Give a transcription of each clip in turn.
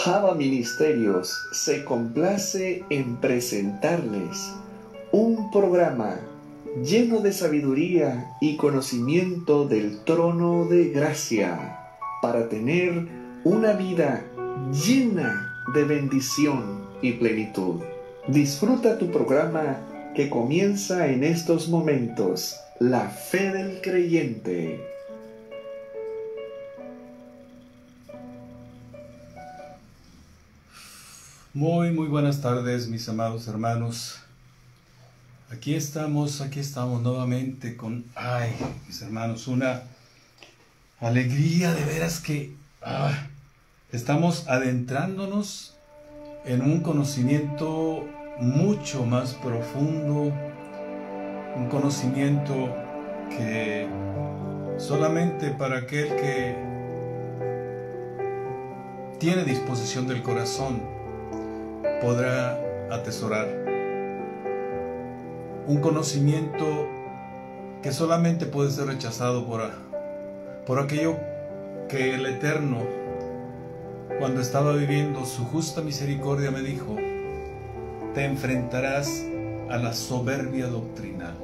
Java Ministerios se complace en presentarles un programa lleno de sabiduría y conocimiento del trono de gracia para tener una vida llena de bendición y plenitud. Disfruta tu programa que comienza en estos momentos, La Fe del Creyente. Muy buenas tardes, mis amados hermanos. Aquí estamos nuevamente con, mis hermanos, una alegría de veras que estamos adentrándonos en un conocimiento mucho más profundo, un conocimiento que solamente para aquel que tiene disposición del corazón podrá atesorar. Un conocimiento que solamente puede ser rechazado por aquello que el Eterno, cuando estaba viviendo su justa misericordia, me dijo: te enfrentarás a la soberbia doctrinal.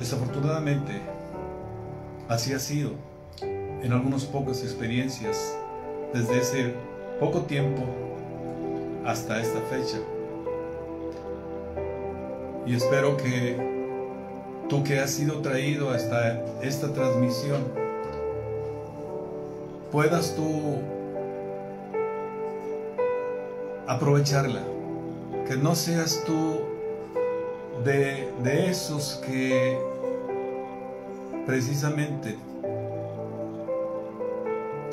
Desafortunadamente, así ha sido en algunas pocas experiencias desde ese poco tiempo hasta esta fecha. Y espero que tú que has sido traído hasta esta transmisión puedas tú aprovecharla, que no seas tú de esos que precisamente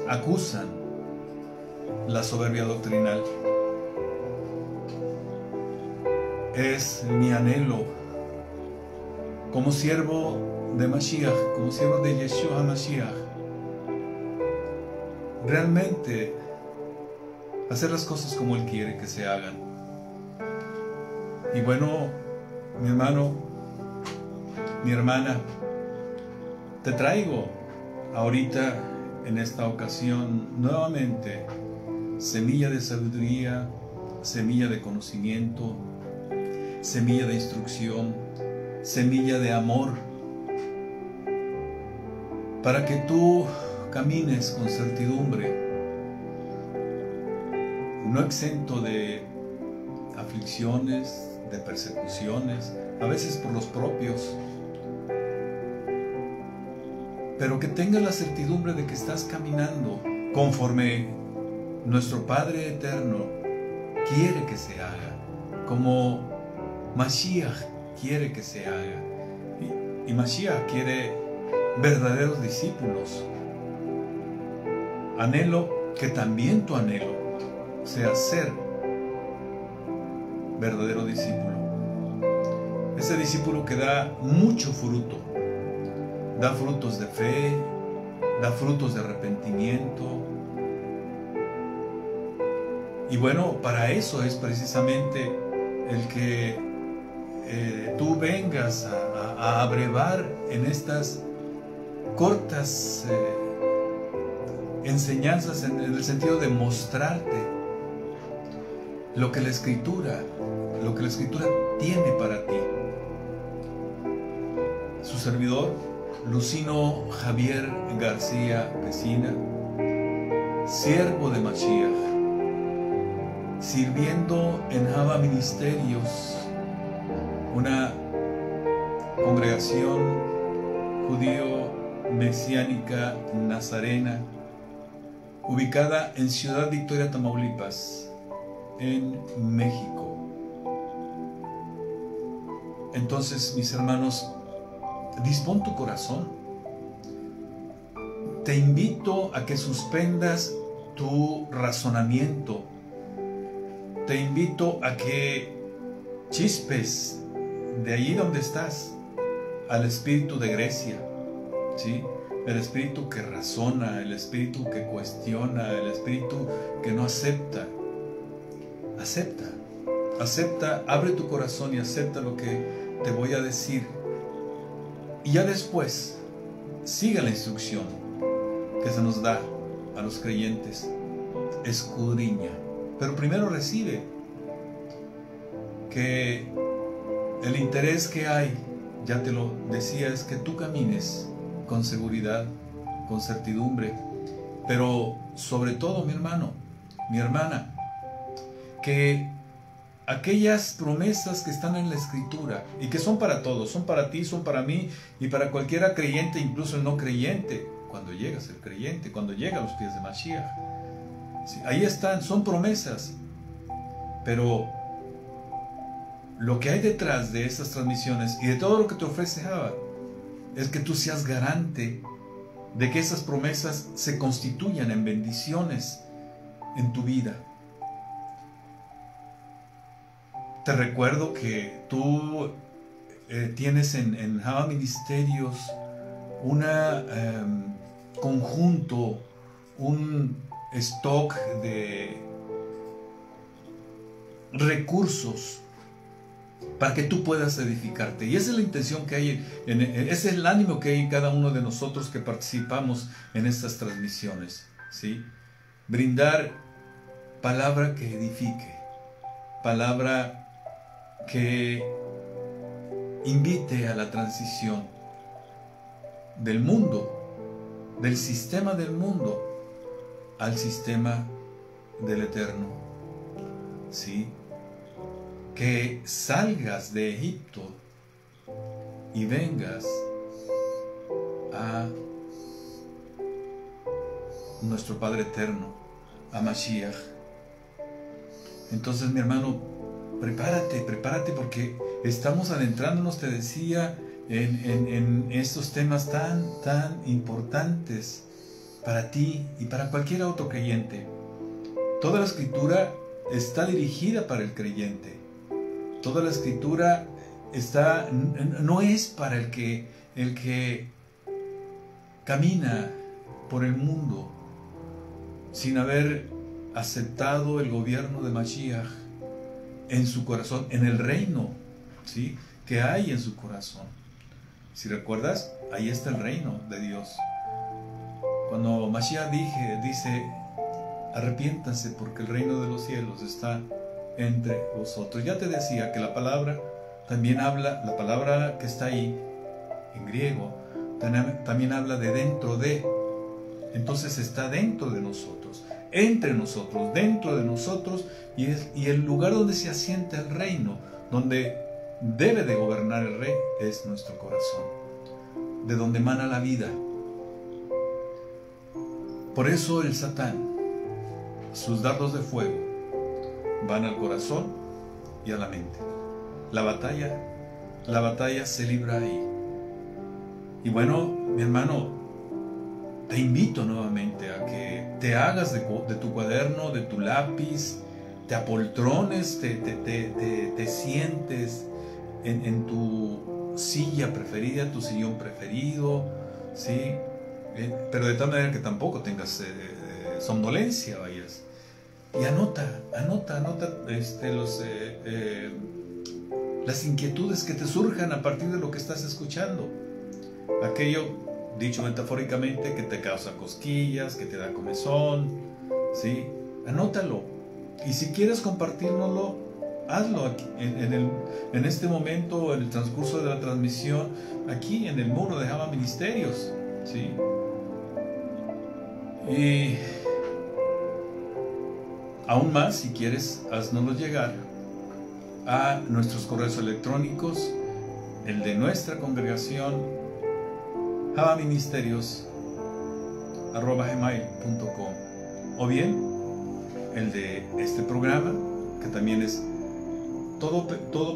acusan la soberbia doctrinal. Es mi anhelo como siervo de Mashiach, como siervo de Yeshua Mashiach, realmente hacer las cosas como Él quiere que se hagan. Y bueno, mi hermano, mi hermana, te traigo ahorita en esta ocasión nuevamente semilla de sabiduría, semilla de conocimiento, semilla de instrucción, semilla de amor, para que tú camines con certidumbre, no exento de aflicciones, de persecuciones, a veces por los propios, pero que tengas la certidumbre de que estás caminando conforme nuestro Padre Eterno quiere que se haga, como Mashiach quiere que se haga. Y Mashiach quiere verdaderos discípulos. Anhelo que también tu anhelo sea ser verdadero discípulo. Ese discípulo que da mucho fruto, da frutos de fe, da frutos de arrepentimiento. Y bueno, para eso es precisamente el que tú vengas a abrevar en estas cortas enseñanzas en el sentido de mostrarte lo que la Escritura tiene para ti. Su servidor, Lucino Javier García Pesina, siervo de Mashiach, sirviendo en Java Ministerios, una congregación judío-mesiánica nazarena, ubicada en Ciudad Victoria, Tamaulipas, en México. Entonces, mis hermanos, dispón tu corazón. Te invito a que suspendas tu razonamiento. Te invito a que chispes de allí donde estás al espíritu de Grecia, ¿sí? El espíritu que razona, el espíritu que cuestiona, el espíritu que no acepta. Acepta, abre tu corazón y acepta lo que te voy a decir. Y ya después, siga la instrucción que se nos da a los creyentes: escudriña. Pero primero recibe. Que el interés que hay, ya te lo decía, es que tú camines con seguridad, con certidumbre. Pero sobre todo, mi hermano, mi hermana, que aquellas promesas que están en la Escritura y que son para todos, son para ti, son para mí y para cualquiera creyente, incluso el no creyente, cuando llega a ser creyente, cuando llega a los pies de Mashiach. Sí, ahí están, son promesas. Pero lo que hay detrás de estas transmisiones y de todo lo que te ofrece Java es que tú seas garante de que esas promesas se constituyan en bendiciones en tu vida. Te recuerdo que tú tienes en Java Ministerios un conjunto, un stock de recursos para que tú puedas edificarte. Y esa es la intención que hay, ese es el ánimo que hay en cada uno de nosotros que participamos en estas transmisiones, ¿sí? Brindar palabra que edifique, palabra que invite a la transición del mundo, del sistema del mundo, al sistema del eterno, ¿sí? Que salgas de Egipto y vengas a nuestro Padre eterno, a Mashiach. Entonces, mi hermano, prepárate porque estamos adentrándonos, te decía, en estos temas tan importantes para ti y para cualquier otro creyente. Toda la Escritura está dirigida para el creyente. Toda la Escritura no es para el que camina por el mundo sin haber aceptado el gobierno de Mashiach en su corazón, en el reino, ¿sí?, que hay en su corazón. Si recuerdas, ahí está el reino de Dios. Cuando Mashiach dice: arrepiéntanse porque el reino de los cielos está entre vosotros. Ya te decía que la palabra también habla, la palabra que está ahí en griego también habla de dentro de. Entonces está dentro de nosotros, entre nosotros, dentro de nosotros, y el lugar donde se asienta el reino, donde debe de gobernar el rey, es nuestro corazón, de donde emana la vida. Por eso el Satán, sus dardos de fuego van al corazón y a la mente. La batalla se libra ahí. Y bueno, mi hermano, te invito nuevamente a que te hagas de tu cuaderno, de tu lápiz, te apoltrones, te sientes en tu silla preferida, tu sillón preferido, ¿sí? Pero de tal manera que tampoco tengas somnolencia, vayas. Y anota las inquietudes que te surjan a partir de lo que estás escuchando. Aquello, dicho metafóricamente, que te causa cosquillas, que te da comezón, ¿sí? Anótalo. Y si quieres compartírnoslo, hazlo aquí, en este momento, en el transcurso de la transmisión, aquí en el muro de Java Ministerios, ¿sí? Y aún más, si quieres, haznoslo llegar a nuestros correos electrónicos, el de nuestra congregación, javaministerios@gmail.com, o bien el de este programa, que también es todo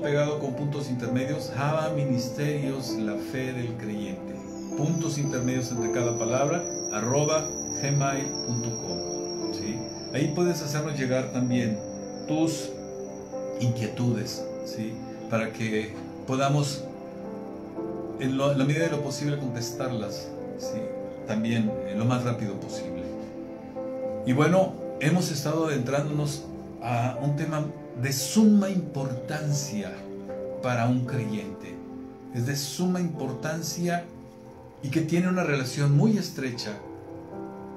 pegado con puntos intermedios: Java Ministerios, la fe del creyente, puntos intermedios entre cada palabra, @gmail.com, ¿sí? Ahí puedes hacernos llegar también tus inquietudes, ¿sí?, para que podamos, en la medida de lo posible, contestarlas, ¿sí?, también lo más rápido posible. Y bueno, hemos estado adentrándonos a un tema de suma importancia para un creyente. Es de suma importancia y que tiene una relación muy estrecha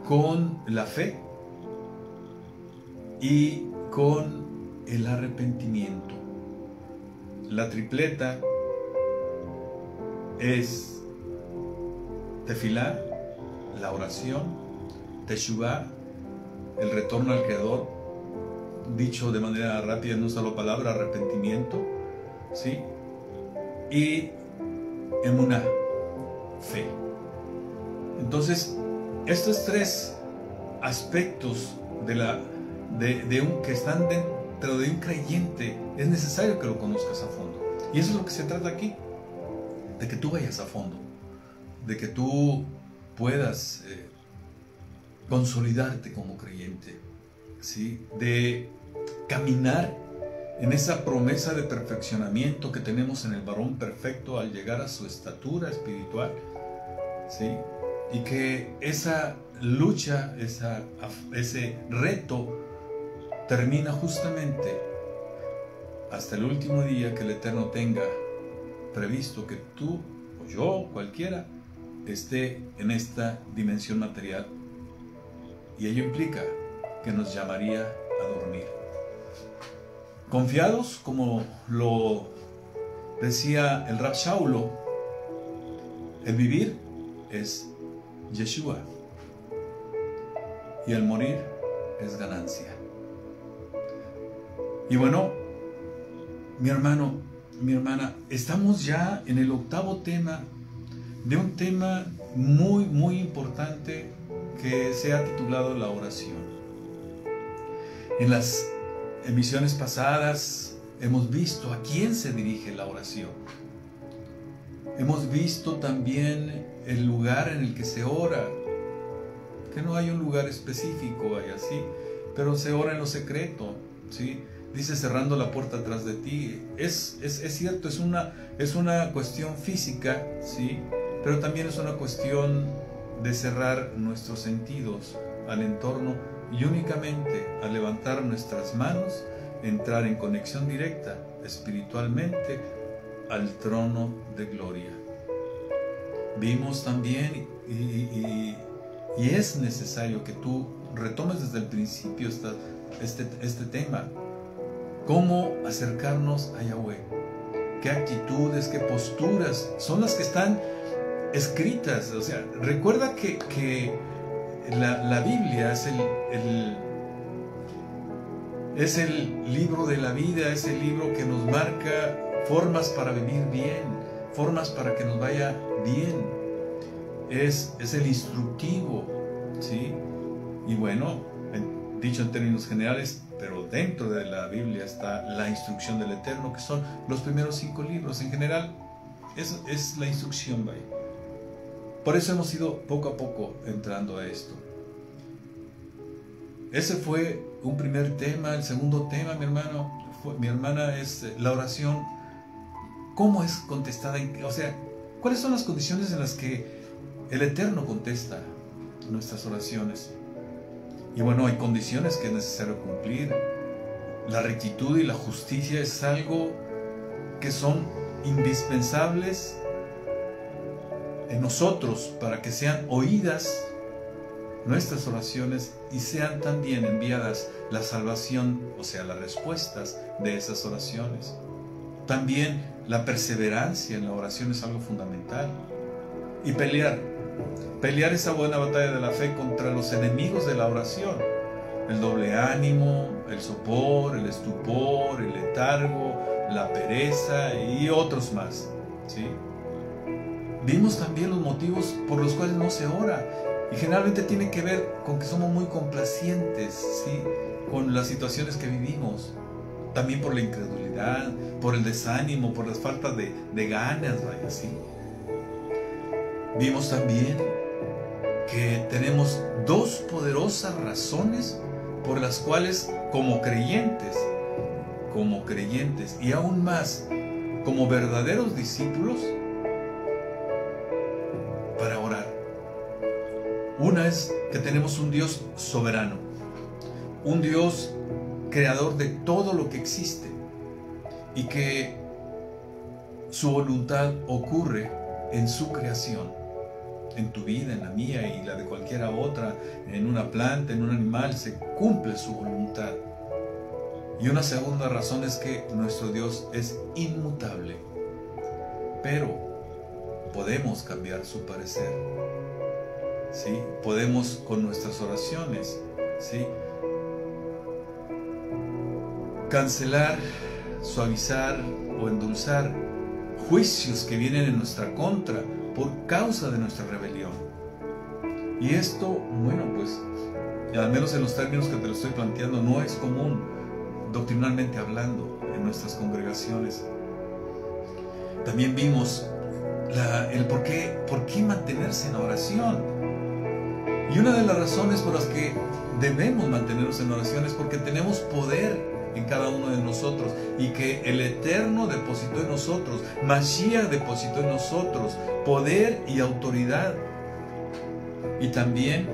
con la fe y con el arrepentimiento. La tripleta es tefilá, la oración, teshuvá, el retorno al Creador, dicho de manera rápida en una sola palabra, arrepentimiento, ¿sí? Y emuná, fe. Entonces, estos tres aspectos que están dentro de un creyente, es necesario que lo conozcas a fondo. Y eso es lo que se trata aquí, de que tú vayas a fondo, de que tú puedas consolidarte como creyente, ¿sí? De caminar en esa promesa de perfeccionamiento que tenemos en el varón perfecto al llegar a su estatura espiritual, ¿sí? Y que esa lucha, ese reto termina justamente hasta el último día que el Eterno tenga previsto que tú o yo, cualquiera, esté en esta dimensión material, y ello implica que nos llamaría a dormir. Confiados, como lo decía el Rab Shaulo, el vivir es Yeshua y el morir es ganancia. Y bueno, mi hermano, mi hermana, estamos ya en el octavo tema de un tema muy, muy importante que se ha titulado la oración. En las emisiones pasadas hemos visto a quién se dirige la oración. Hemos visto también el lugar en el que se ora, que no hay un lugar específico, hay así, pero se ora en lo secreto, ¿sí? Dice cerrando la puerta atrás de ti. Es cierto, es una cuestión física, ¿sí? Pero también es una cuestión de cerrar nuestros sentidos al entorno y únicamente al levantar nuestras manos, entrar en conexión directa espiritualmente al trono de gloria. Vimos también, y es necesario que tú retomes desde el principio este tema, cómo acercarnos a Yahweh, qué actitudes, qué posturas son las que están escritas. O sea, recuerda que la Biblia es el libro de la vida, es el libro que nos marca formas para vivir bien, formas para que nos vaya bien. Es el instructivo, ¿sí? Y bueno, dicho en términos generales, pero dentro de la Biblia está la instrucción del Eterno, que son los primeros 5 libros. En general, es la instrucción, ¿vale? Por eso hemos ido poco a poco entrando a esto. Ese fue un primer tema. El segundo tema, mi hermana, es la oración. ¿Cómo es contestada? O sea, ¿cuáles son las condiciones en las que el Eterno contesta nuestras oraciones? Y bueno, hay condiciones que es necesario cumplir. La rectitud y la justicia es algo que son indispensables en nosotros para que sean oídas nuestras oraciones y sean también enviadas la salvación, o sea, las respuestas de esas oraciones. También la perseverancia en la oración es algo fundamental. Y pelear esa buena batalla de la fe contra los enemigos de la oración: el doble ánimo, el sopor, el estupor, el letargo, la pereza y otros más, ¿sí? Vimos también los motivos por los cuales no se ora, y generalmente tiene que ver con que somos muy complacientes, ¿sí?, con las situaciones que vivimos. También por la incredulidad, por el desánimo, por la falta de ganas, vaya, ¿sí? Vimos también que tenemos 2 poderosas razones por las cuales como creyentes y aún más como verdaderos discípulos, para orar. Una es que tenemos un Dios soberano, un Dios creador de todo lo que existe, y que su voluntad ocurre en su creación. en tu vida, en la mía y la de cualquiera otra, en una planta, en un animal, se cumple su voluntad. Y una segunda razón es que nuestro Dios es inmutable, pero podemos cambiar su parecer, ¿sí? Podemos con nuestras oraciones, ¿sí?, cancelar, suavizar o endulzar juicios que vienen en nuestra contra por causa de nuestra rebelión. Y esto, bueno, pues, al menos en los términos que te lo estoy planteando, no es común, doctrinalmente hablando, en nuestras congregaciones. También vimos el por qué mantenerse en la oración. Y una de las razones por las que debemos mantenernos en oración es porque tenemos poder en cada uno de nosotros, y que el Eterno depositó en nosotros, Mashiach depositó en nosotros poder y autoridad. Y también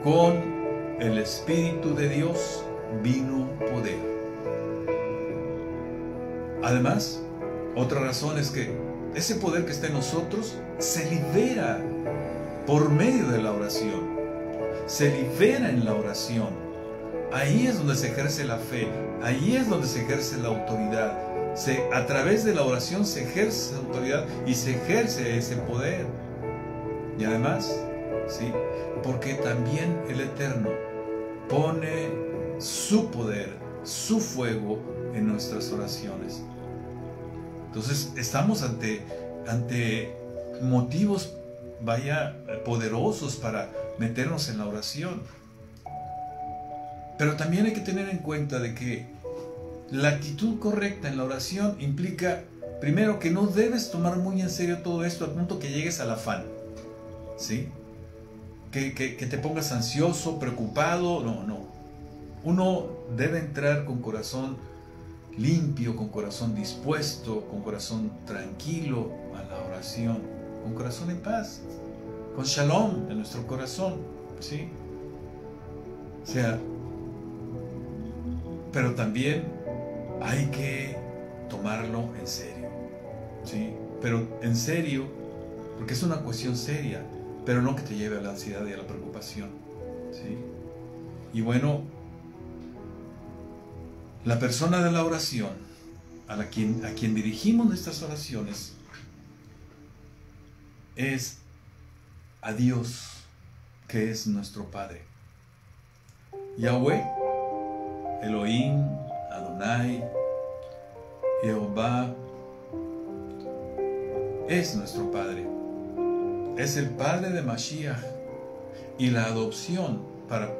con el Espíritu de Dios vino poder. Además, otra razón es que ese poder que está en nosotros se libera por medio de la oración. Se libera en la oración. Ahí es donde se ejerce la fe, ahí es donde se ejerce la autoridad. A través de la oración se ejerce esa autoridad y se ejerce ese poder. Y además, ¿sí?, porque también el Eterno pone su poder, su fuego en nuestras oraciones. Entonces estamos ante motivos, poderosos para meternos en la oración. Pero también hay que tener en cuenta de que la actitud correcta en la oración implica, primero, que no debes tomar muy en serio todo esto al punto que llegues al afán, ¿sí? Que te pongas ansioso, preocupado. No. Uno debe entrar con corazón limpio, con corazón dispuesto, con corazón tranquilo a la oración, con corazón en paz, con shalom en nuestro corazón, ¿sí? O sea, pero también hay que tomarlo en serio, ¿sí? Pero en serio, porque es una cuestión seria, pero no que te lleve a la ansiedad y a la preocupación, ¿sí? Y bueno, la persona de la oración, a quien dirigimos nuestras oraciones, es a Dios, que es nuestro Padre. Yahweh, Elohim, Adonai, Jehová, es nuestro Padre. Es el Padre de Mashiach, y la adopción para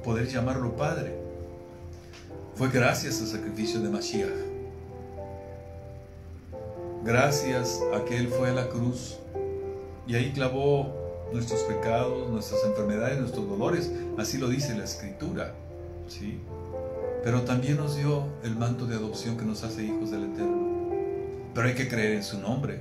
poder llamarlo Padre fue gracias al sacrificio de Mashiach. Gracias a que Él fue a la cruz y ahí clavó nuestros pecados, nuestras enfermedades, nuestros dolores. Así lo dice la Escritura, ¿sí? Pero también nos dio el manto de adopción que nos hace hijos del Eterno. Pero hay que creer en su nombre,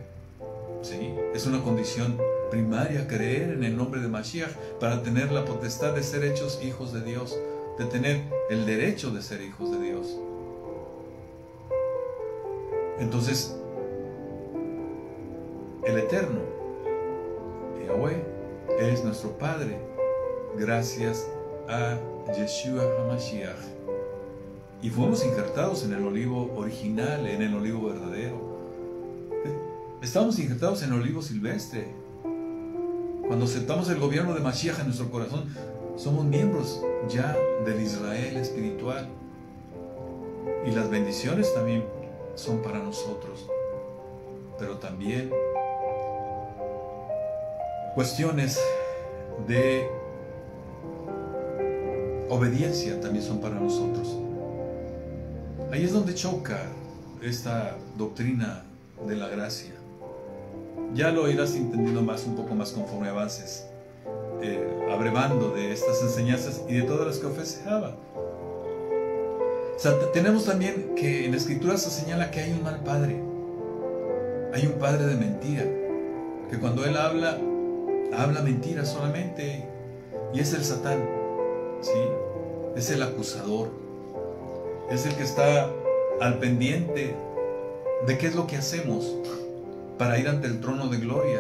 ¿sí? Es una condición primaria creer en el nombre de Mashiach para tener la potestad de ser hechos hijos de Dios, de tener el derecho de ser hijos de Dios. Entonces, el Eterno, Yahweh, es nuestro Padre gracias a Yeshua HaMashiach. Y fuimos injertados en el olivo original, en el olivo verdadero. Estamos injertados en el olivo silvestre. Cuando aceptamos el gobierno de Mashiach en nuestro corazón, somos miembros ya del Israel espiritual. Y las bendiciones también son para nosotros. Pero también cuestiones de obediencia también son para nosotros. Ahí es donde choca esta doctrina de la gracia. Ya lo irás entendiendo un poco más conforme avances, abrevando de estas enseñanzas y de todas las que ofreceaba. O sea, tenemos también que en la Escritura se señala que hay un mal padre. Hay un padre de mentira, que cuando él habla mentira solamente, y es el Satán, ¿sí? Es el acusador, es el que está al pendiente de qué es lo que hacemos para ir ante el trono de gloria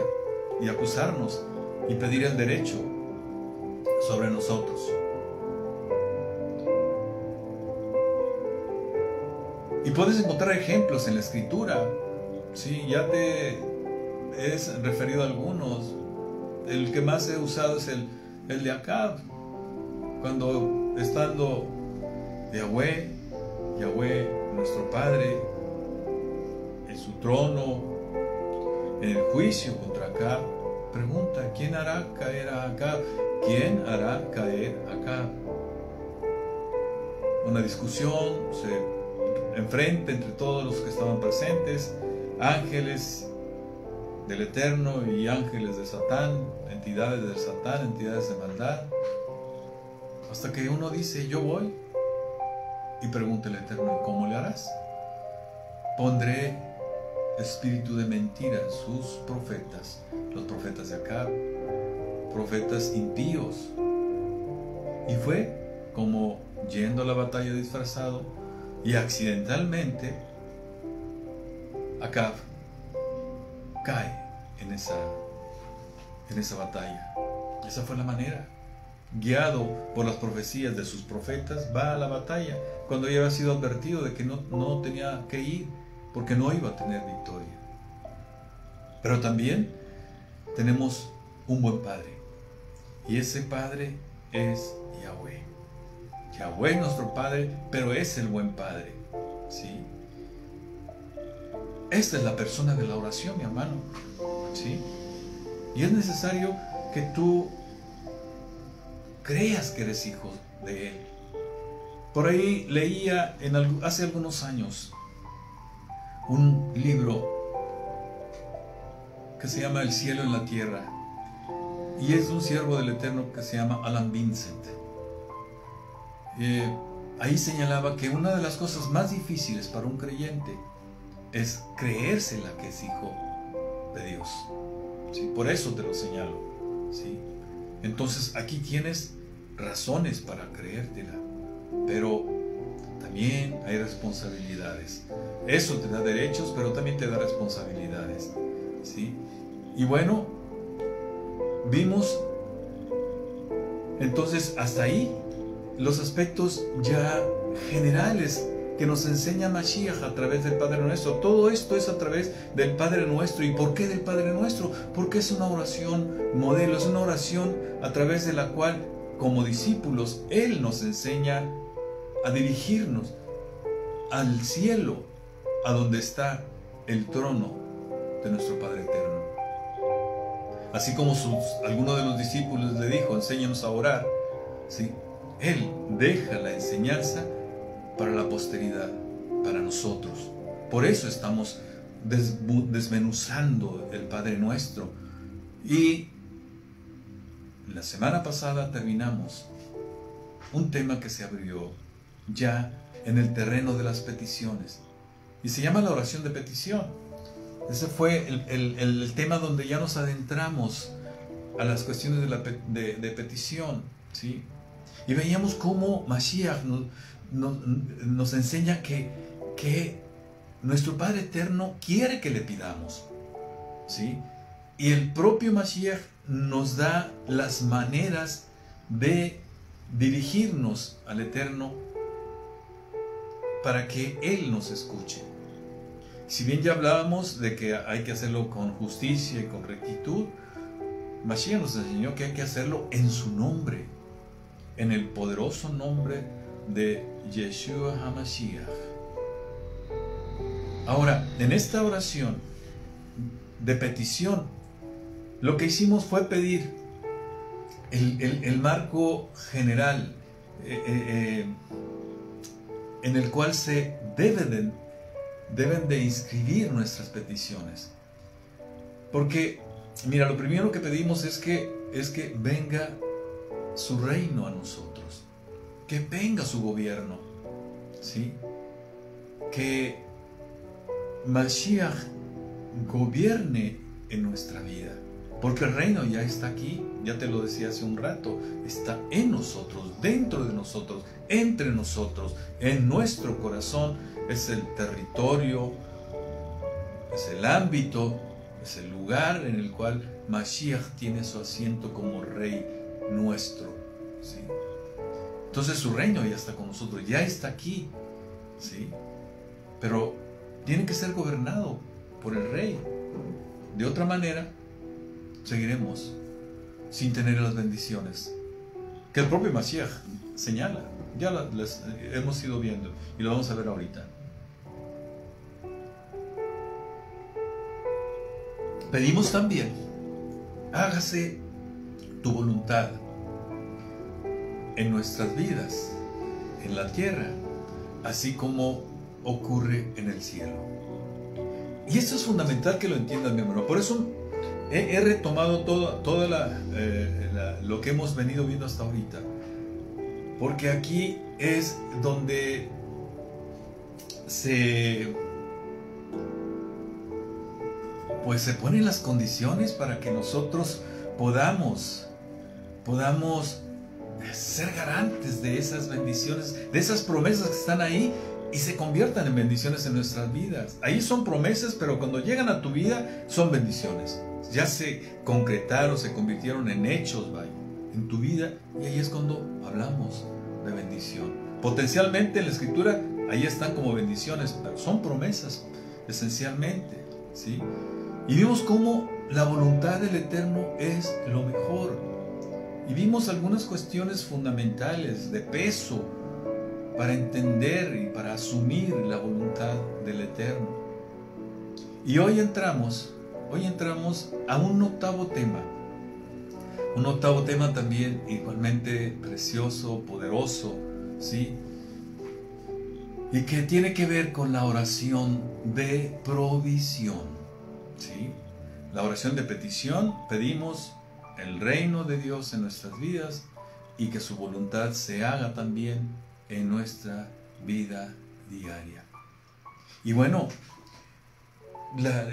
y acusarnos y pedir el derecho sobre nosotros. Y puedes encontrar ejemplos en la Escritura. Sí, ya te he referido a algunos. El que más he usado es el de Acab. Cuando estando Yahweh, nuestro Padre, en su trono, en el juicio contra Acab, pregunta: ¿quién hará caer a Acab? ¿Quién hará caer a Acab? Una discusión se enfrenta entre todos los que estaban presentes, ángeles del Eterno y ángeles de Satán, entidades del Satán, entidades de maldad, hasta que uno dice: yo voy. Y pregunta el Eterno: ¿cómo le harás? Pondré espíritu de mentira en sus profetas, los profetas de Acab, profetas impíos. Y fue como yendo a la batalla disfrazado, y accidentalmente Acab cae en esa batalla. Esa fue la manera. Guiado por las profecías de sus profetas, va a la batalla cuando ya había sido advertido de que no tenía que ir, porque no iba a tener victoria. Pero también tenemos un buen Padre, y ese Padre es Yahweh. Yahweh es nuestro Padre, pero es el buen Padre, ¿sí? Esta es la persona de la oración, mi hermano, ¿sí? Y es necesario que tú creas que eres hijo de Él. Por ahí leía hace algunos años un libro que se llama El cielo en la tierra, y es de un siervo del Eterno que se llama Alan Vincent. Ahí señalaba que una de las cosas más difíciles para un creyente es creérsela que es hijo de Dios, ¿sí? Por eso te lo señalo, ¿sí? Entonces aquí tienes razones para creértela, pero también hay responsabilidades. Eso te da derechos, pero también te da responsabilidades, ¿sí? Y bueno, vimos entonces hasta ahí los aspectos ya generales que nos enseña Mashiach a través del Padre Nuestro. Todo esto es a través del Padre Nuestro. ¿Y por qué del Padre Nuestro? Porque es una oración modelo, es una oración a través de la cual, como discípulos, Él nos enseña a dirigirnos al cielo, a donde está el trono de nuestro Padre Eterno. Así como alguno de los discípulos le dijo: enséñanos a orar, ¿sí? Él deja la enseñanza para la posteridad, para nosotros. Por eso estamos desmenuzando el Padre Nuestro. Y la semana pasada terminamos un tema que se abrió ya en el terreno de las peticiones, y se llama la oración de petición. Ese fue el tema donde ya nos adentramos a las cuestiones de petición, ¿sí? Y veíamos cómo Mashiach nos enseña que nuestro Padre Eterno quiere que le pidamos, ¿sí? Y el propio Mashiach nos da las maneras de dirigirnos al Eterno para que Él nos escuche. Si bien ya hablábamos de que hay que hacerlo con justicia y con rectitud, Mashiach nos enseñó que hay que hacerlo en su nombre, en el poderoso nombre de Yeshua HaMashiach. Ahora, en esta oración de petición, lo que hicimos fue pedir el marco general en el cual se deben de inscribir nuestras peticiones. Porque, mira, lo primero que pedimos es que venga su reino a nosotros, que venga su gobierno, ¿sí? Que Mashiach gobierne en nuestra vida, porque el reino ya está aquí, ya te lo decía hace un rato, está en nosotros, dentro de nosotros, entre nosotros, en nuestro corazón. Es el territorio, es el ámbito Es el lugar en el cual Mashiach tiene su asiento como Rey nuestro, ¿sí? Entonces su reino ya está con nosotros, ya está aquí, ¿sí? Pero tiene que ser gobernado por el Rey. De otra manera, seguiremos sin tener las bendiciones que el propio Mashiach señala. Ya las hemos ido viendo y lo vamos a ver ahorita. Pedimos también, hágase tu voluntad en nuestras vidas, en la tierra, así como ocurre en el cielo. Y esto es fundamental que lo entiendan, mi hermano. Por eso he retomado toda lo que hemos venido viendo hasta ahorita. Porque aquí es donde se ponen las condiciones para que nosotros podamos ser garantes de esas bendiciones, de esas promesas que están ahí y se conviertan en bendiciones en nuestras vidas. Ahí son promesas, pero cuando llegan a tu vida son bendiciones. Ya se concretaron, se convirtieron en hechos, vaya, en tu vida, y ahí es cuando hablamos de bendición. Potencialmente en la Escritura ahí están como bendiciones, pero son promesas esencialmente, ¿sí? Y vimos cómo la voluntad del Eterno es lo mejor. Y vimos algunas cuestiones fundamentales de peso para entender y para asumir la voluntad del Eterno. Y hoy entramos a un octavo tema también igualmente precioso, poderoso, ¿sí? Y que tiene que ver con la oración de provisión, ¿sí? La oración de petición, pedimos el reino de Dios en nuestras vidas y que su voluntad se haga también en nuestra vida diaria. Y bueno,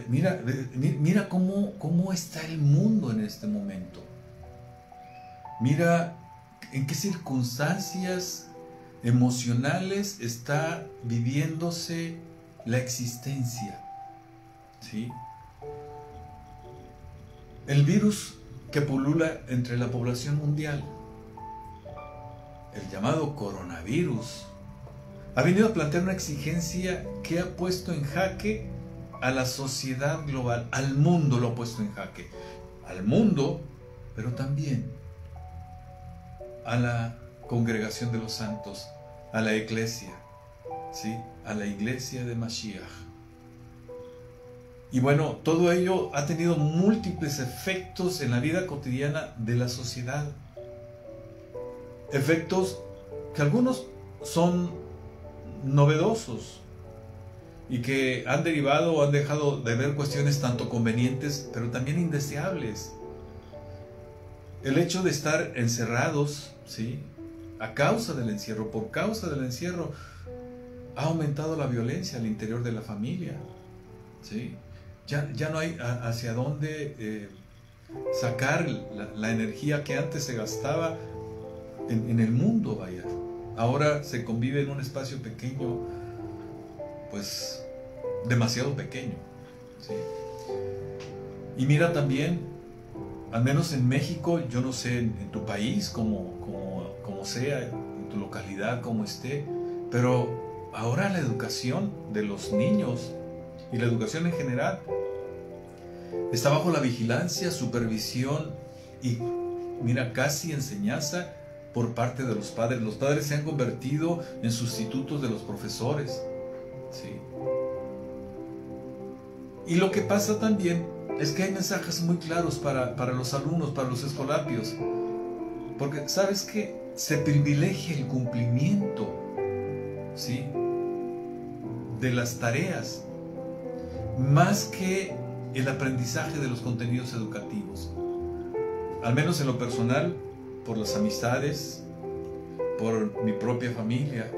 mira cómo está el mundo en este momento. Mira en qué circunstancias emocionales está viviéndose la existencia, ¿sí? El virus que pulula entre la población mundial, el llamado coronavirus, ha venido a plantear una exigencia que ha puesto en jaque a la sociedad global, al mundo lo ha puesto en jaque, al mundo, pero también a la congregación de los santos, a la iglesia, ¿sí? A la iglesia de Mashiach. Y bueno, todo ello ha tenido múltiples efectos en la vida cotidiana de la sociedad. Efectos que algunos son novedosos y que han derivado o han dejado de ver cuestiones tanto convenientes, pero también indeseables. El hecho de estar encerrados, ¿sí? A causa del encierro, por causa del encierro, ha aumentado la violencia al interior de la familia, ¿sí? Ya no hay hacia dónde sacar la energía que antes se gastaba en el mundo, vaya. Ahora se convive en un espacio pequeño, pues demasiado pequeño, ¿sí? Y mira también, al menos en México, yo no sé en tu país como sea, en tu localidad como esté, pero ahora la educación de los niños y la educación en general está bajo la vigilancia, supervisión y mira, casi enseñanza por parte de los padres. Los padres se han convertido en sustitutos de los profesores, ¿sí? Y lo que pasa también es que hay mensajes muy claros para los alumnos, para los escolapios, porque sabes que se privilegia el cumplimiento, ¿sí? De las tareas más que el aprendizaje de los contenidos educativos. Al menos en lo personal, por las amistades, por mi propia familia,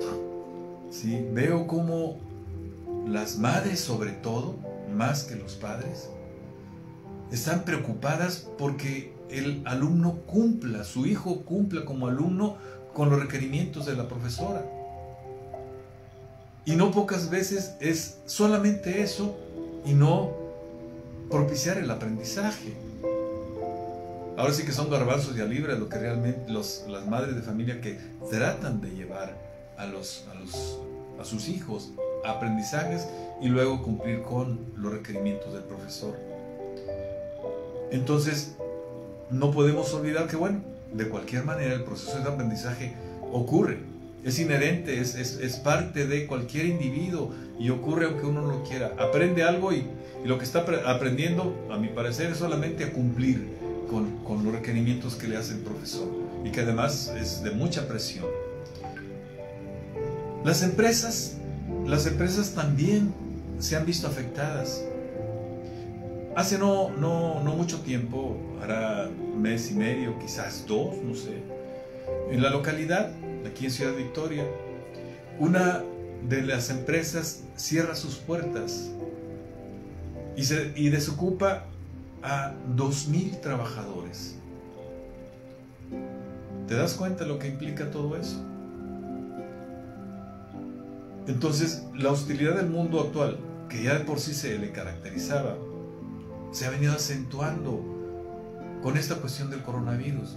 ¿sí? Veo cómo las madres, sobre todo, más que los padres, están preocupadas porque el alumno cumpla, su hijo cumpla como alumno con los requerimientos de la profesora. Y no pocas veces es solamente eso y no propiciar el aprendizaje. Ahora sí que son garbanzos y libras lo que realmente las madres de familia que tratan de llevar a sus hijos a aprendizajes y luego cumplir con los requerimientos del profesor. Entonces, no podemos olvidar que, bueno, de cualquier manera el proceso de aprendizaje ocurre, es inherente, es parte de cualquier individuo y ocurre aunque uno no lo quiera. Aprende algo y lo que está aprendiendo, a mi parecer, es solamente a cumplir con los requerimientos que le hace el profesor y que además es de mucha presión. Las empresas también se han visto afectadas. Hace no mucho tiempo, hará un mes y medio, quizás dos, no sé, en la localidad, aquí en Ciudad Victoria, una de las empresas cierra sus puertas y desocupa a 2,000 trabajadores. ¿Te das cuenta lo que implica todo eso? Entonces, la hostilidad del mundo actual, que ya de por sí se le caracterizaba, se ha venido acentuando con esta cuestión del coronavirus.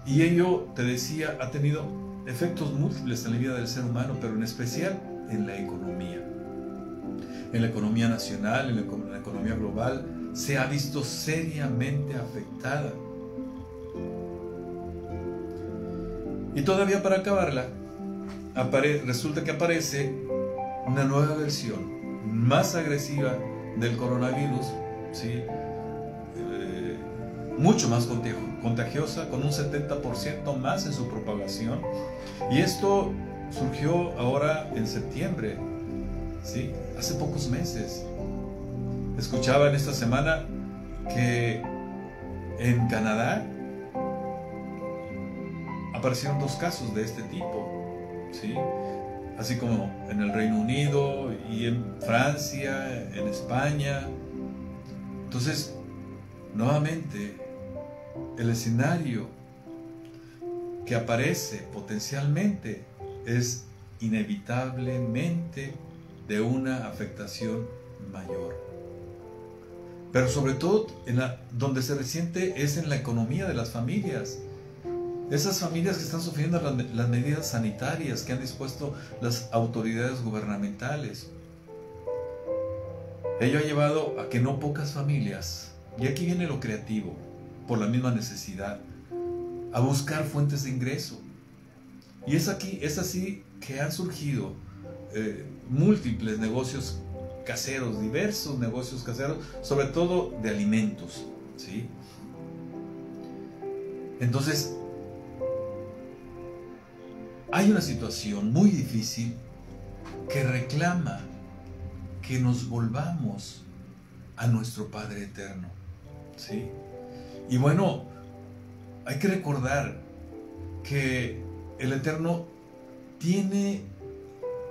Y ello, te decía, ha tenido efectos múltiples en la vida del ser humano, pero en especial en la economía. En la economía nacional, en la economía global, se ha visto seriamente afectada. Y todavía para acabarla, resulta que aparece una nueva versión más agresiva del coronavirus, ¿sí? Mucho más contagiosa, con un 70% más en su propagación. Y esto surgió ahora en septiembre, ¿sí? Hace pocos meses. Escuchaba en esta semana que en Canadá aparecieron 2 casos de este tipo, ¿sí? Así como en el Reino Unido y en Francia, en España. Entonces, nuevamente, el escenario que aparece potencialmente es inevitablemente de una afectación mayor. Pero sobre todo, donde se resiente es en la economía de las familias. Esas familias que están sufriendo las medidas sanitarias que han dispuesto las autoridades gubernamentales. Ello ha llevado a que no pocas familias, y aquí viene lo creativo, por la misma necesidad, a buscar fuentes de ingreso. Y es así que han surgido múltiples negocios caseros, diversos negocios caseros, sobre todo de alimentos, ¿sí? Entonces, hay una situación muy difícil que reclama que nos volvamos a nuestro Padre Eterno, ¿sí? Y bueno, hay que recordar que el Eterno tiene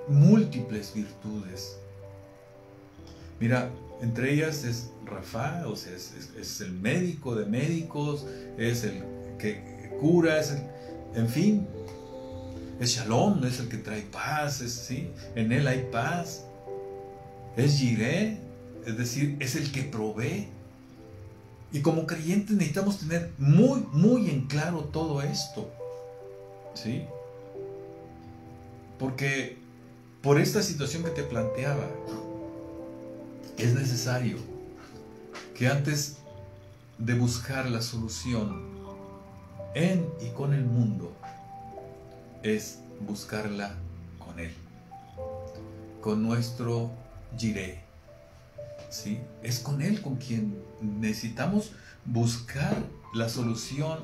múltiples virtudes. Mira, entre ellas es Rafa, o sea, es el médico de médicos, es el que cura, en fin, es Shalom, es el que trae paz, ¿sí? En él hay paz. Es Jireh, es decir, es el que provee. Y como creyentes necesitamos tener muy, muy en claro todo esto, ¿sí? Porque por esta situación que te planteaba, es necesario que antes de buscar la solución en y con el mundo, es buscarla con Él, con nuestro Jireh, ¿sí? Es con Él con quien necesitamos buscar la solución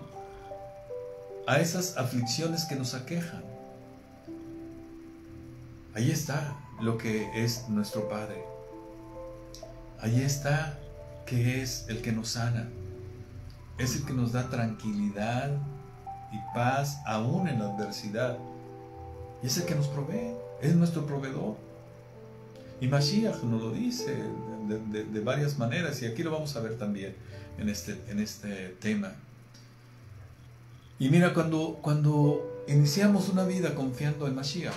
a esas aflicciones que nos aquejan. Ahí está lo que es nuestro Padre. Ahí está que es el que nos sana. Es el que nos da tranquilidad y paz aún en la adversidad. Y es el que nos provee. Es nuestro proveedor. Y Mashiach nos lo dice de varias maneras. Y aquí lo vamos a ver también en este tema. Y mira, cuando iniciamos una vida confiando en Mashiach,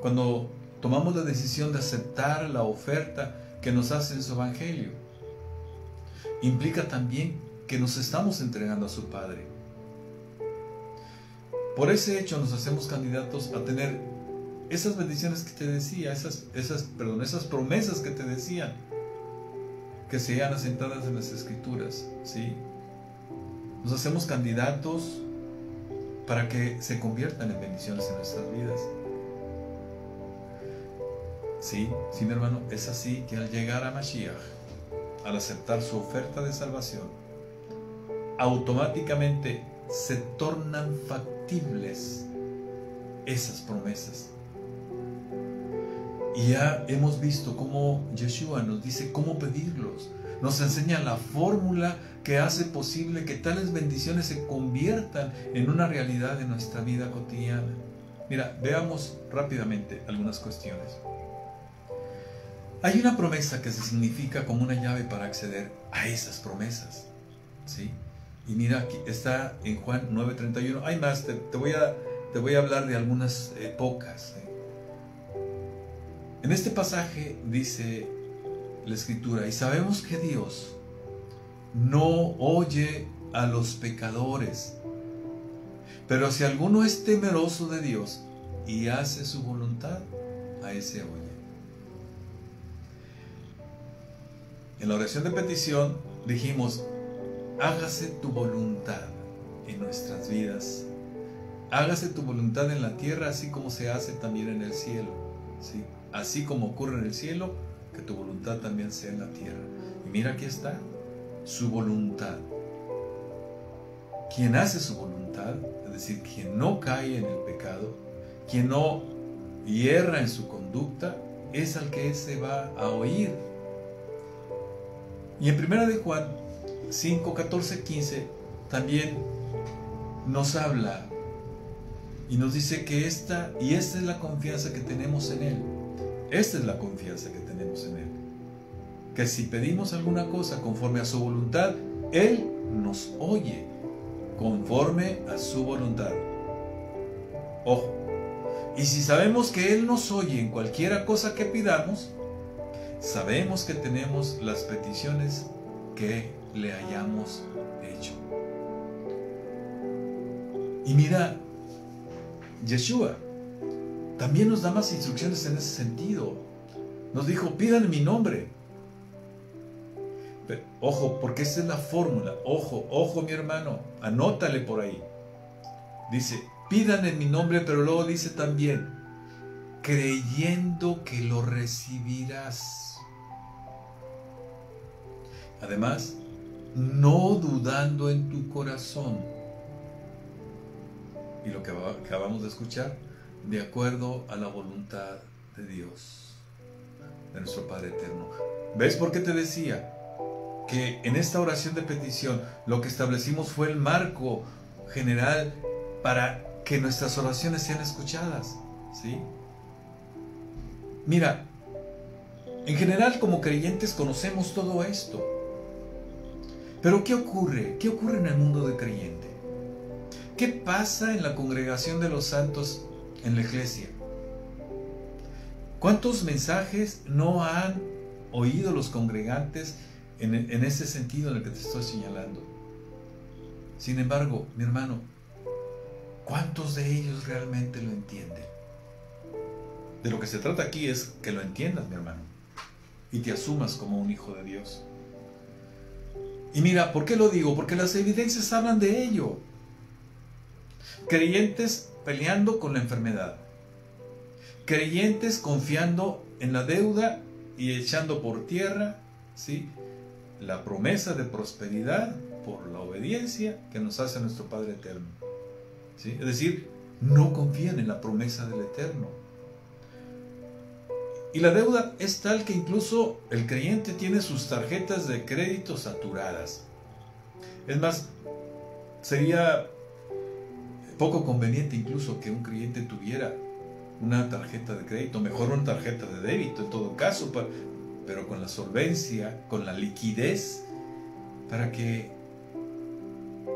cuando tomamos la decisión de aceptar la oferta que nos hace en su evangelio. Implica también que nos estamos entregando a su Padre. Por ese hecho nos hacemos candidatos a tener esas bendiciones que te decía, esas promesas que te decían, que se hallan asentadas en las Escrituras, ¿sí? Nos hacemos candidatos para que se conviertan en bendiciones en nuestras vidas. Sí, mi hermano, es así que al llegar a Mashiach, al aceptar su oferta de salvación, automáticamente se tornan factibles esas promesas. Y ya hemos visto cómo Yeshua nos dice cómo pedirlos. Nos enseña la fórmula que hace posible que tales bendiciones se conviertan en una realidad en nuestra vida cotidiana. Mira, veamos rápidamente algunas cuestiones. Hay una promesa que se significa como una llave para acceder a esas promesas, ¿sí? Y mira, aquí está en Juan 9:31. Hay más, te voy a hablar de algunas pocas. En este pasaje dice la Escritura: y sabemos que Dios no oye a los pecadores, pero si alguno es temeroso de Dios y hace su voluntad, a ese oye. En la oración de petición dijimos: hágase tu voluntad en nuestras vidas. Hágase tu voluntad en la tierra, así como se hace también en el cielo, ¿sí? Así como ocurre en el cielo, que tu voluntad también sea en la tierra. Y mira, aquí está su voluntad. Quien hace su voluntad, es decir, quien no cae en el pecado, quien no hierra en su conducta, es al que se va a oír. Y en 1 de Juan 5, 14, 15 también nos habla y nos dice que esta es la confianza que tenemos en Él. Esta es la confianza que tenemos en Él. Que si pedimos alguna cosa conforme a su voluntad, Él nos oye conforme a su voluntad. Ojo. Y si sabemos que Él nos oye en cualquiera cosa que pidamos, sabemos que tenemos las peticiones que le hayamos hecho. Y mira, Yeshua también nos da más instrucciones en ese sentido. Nos dijo: pidan en mi nombre. Pero, ojo, porque esa es la fórmula. Ojo, mi hermano, anótale por ahí. Dice: pidan en mi nombre, pero luego dice también: creyendo que lo recibirás. Además, no dudando en tu corazón. Y lo que acabamos de escuchar, de acuerdo a la voluntad de Dios, de nuestro Padre eterno. ¿Ves por qué te decía que en esta oración de petición lo que establecimos fue el marco general para que nuestras oraciones sean escuchadas? ¿Sí? Mira, en general como creyentes conocemos todo esto. Pero ¿qué ocurre? ¿Qué ocurre en el mundo de creyente? ¿Qué pasa en la congregación de los santos en la iglesia? ¿Cuántos mensajes no han oído los congregantes en ese sentido en el que te estoy señalando? Sin embargo, mi hermano, ¿cuántos de ellos realmente lo entienden? De lo que se trata aquí es que lo entiendas, mi hermano, y te asumas como un hijo de Dios. Y mira, ¿por qué lo digo? Porque las evidencias hablan de ello. Creyentes peleando con la enfermedad. Creyentes confiando en la deuda y echando por tierra, ¿sí?, la promesa de prosperidad por la obediencia que nos hace nuestro Padre eterno, ¿sí? Es decir, no confían en la promesa del Eterno. Y la deuda es tal que incluso el creyente tiene sus tarjetas de crédito saturadas. Es más, sería poco conveniente incluso que un creyente tuviera una tarjeta de crédito, mejor una tarjeta de débito en todo caso, pero con la solvencia, con la liquidez, para que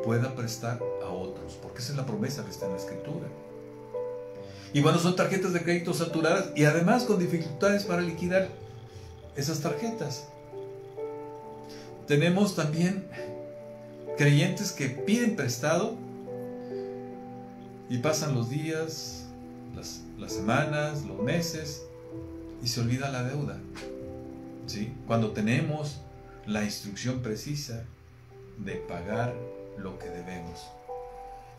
pueda prestar a otros, porque esa es la promesa que está en la Escritura. Y bueno, son tarjetas de crédito saturadas y además con dificultades para liquidar. esas tarjetas. Tenemos también creyentes que piden prestado y pasan los días, las semanas, los meses y se olvida la deuda, ¿sí? Cuando tenemos la instrucción precisa de pagar lo que debemos.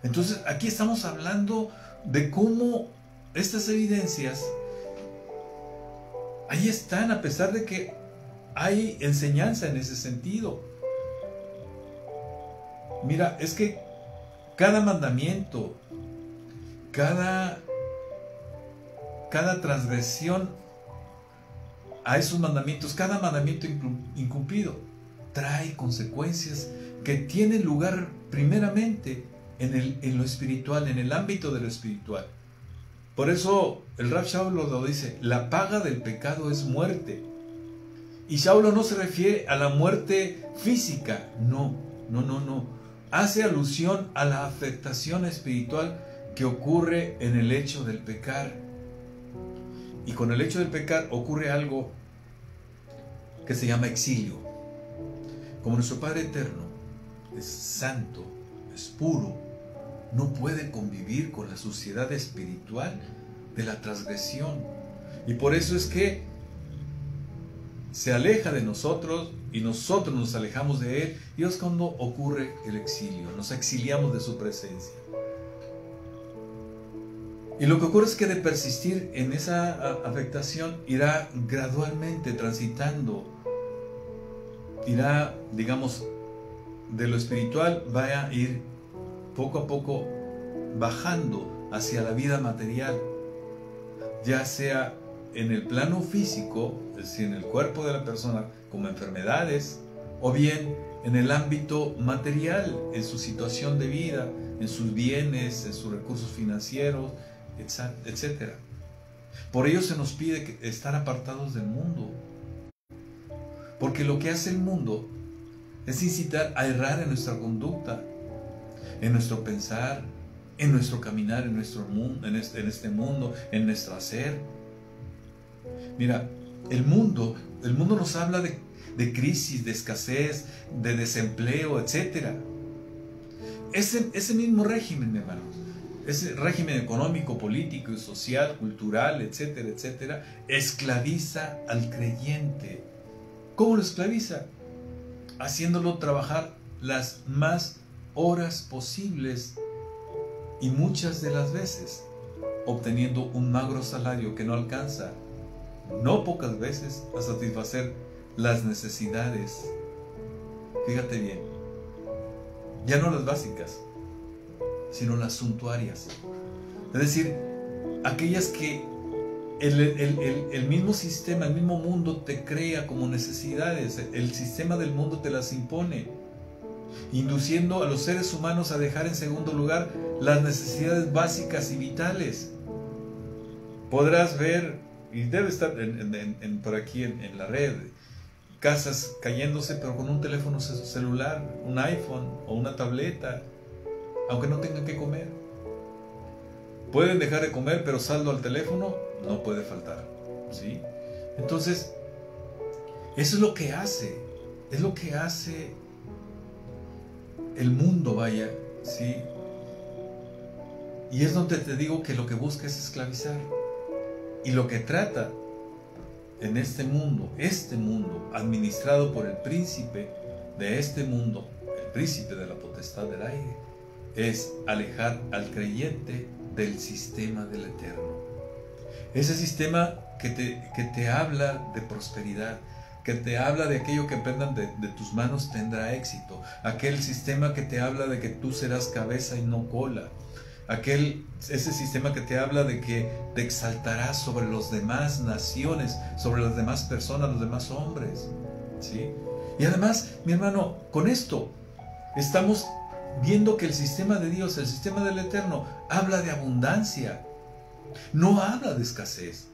Entonces aquí estamos hablando de cómo estas evidencias ahí están, a pesar de que hay enseñanza en ese sentido. Mira, es que cada mandamiento, cada transgresión a esos mandamientos, cada mandamiento incumplido trae consecuencias que tienen lugar primeramente en lo espiritual, en el ámbito de lo espiritual. Por eso el Rav Shaul lo dice: la paga del pecado es muerte. Y Shaul no se refiere a la muerte física, no. Hace alusión a la afectación espiritual que ocurre en el hecho del pecar. Y con el hecho del pecar ocurre algo que se llama exilio. Como nuestro Padre Eterno es santo, es puro, no puede convivir con la suciedad espiritual de la transgresión. Y por eso es que se aleja de nosotros y nosotros nos alejamos de Él. Y es cuando ocurre el exilio, nos exiliamos de su presencia. Y lo que ocurre es que de persistir en esa afectación irá gradualmente transitando, irá, digamos, de lo espiritual va a ir poco a poco bajando hacia la vida material, ya sea en el plano físico, es decir, en el cuerpo de la persona, como enfermedades, o bien en el ámbito material, en su situación de vida, en sus bienes, en sus recursos financieros, etc. Por ello se nos pide estar apartados del mundo, porque lo que hace el mundo es incitar a errar en nuestra conducta, en nuestro pensar, en nuestro caminar, en nuestro mundo, en este mundo, en nuestro hacer. Mira, el mundo nos habla de crisis, de escasez, de desempleo, etc. Ese mismo régimen, mi hermano, ese régimen económico, político, social, cultural, etcétera, etcétera, esclaviza al creyente. ¿Cómo lo esclaviza? Haciéndolo trabajar las más horas posibles y muchas de las veces obteniendo un magro salario que no alcanza, no pocas veces, a satisfacer las necesidades. Fíjate bien, ya no las básicas, sino las suntuarias. Es decir, aquellas que el mismo sistema, el mismo mundo te crea como necesidades. El sistema del mundo te las impone, induciendo a los seres humanos a dejar en segundo lugar las necesidades básicas y vitales. Podrás ver, y debe estar por aquí en la red, casas cayéndose pero con un teléfono celular, un iPhone o una tableta, aunque no tengan que comer. Pueden dejar de comer, pero saldo al teléfono no puede faltar, ¿sí? Entonces, eso es lo que hace el mundo, vaya, ¿sí? Y es donde te digo que lo que busca es esclavizar. Y lo que trata en este mundo administrado por el príncipe de este mundo, el príncipe de la potestad del aire, es alejar al creyente del sistema del Eterno. Ese sistema que te habla de prosperidad, que te habla de aquello que emprendan de tus manos tendrá éxito. Aquel sistema que te habla de que tú serás cabeza y no cola. Ese sistema que te habla de que te exaltarás sobre las demás naciones, sobre las demás personas, los demás hombres, ¿sí? Y además, mi hermano, con esto estamos viendo que el sistema de Dios, el sistema del Eterno, habla de abundancia, no habla de escasez,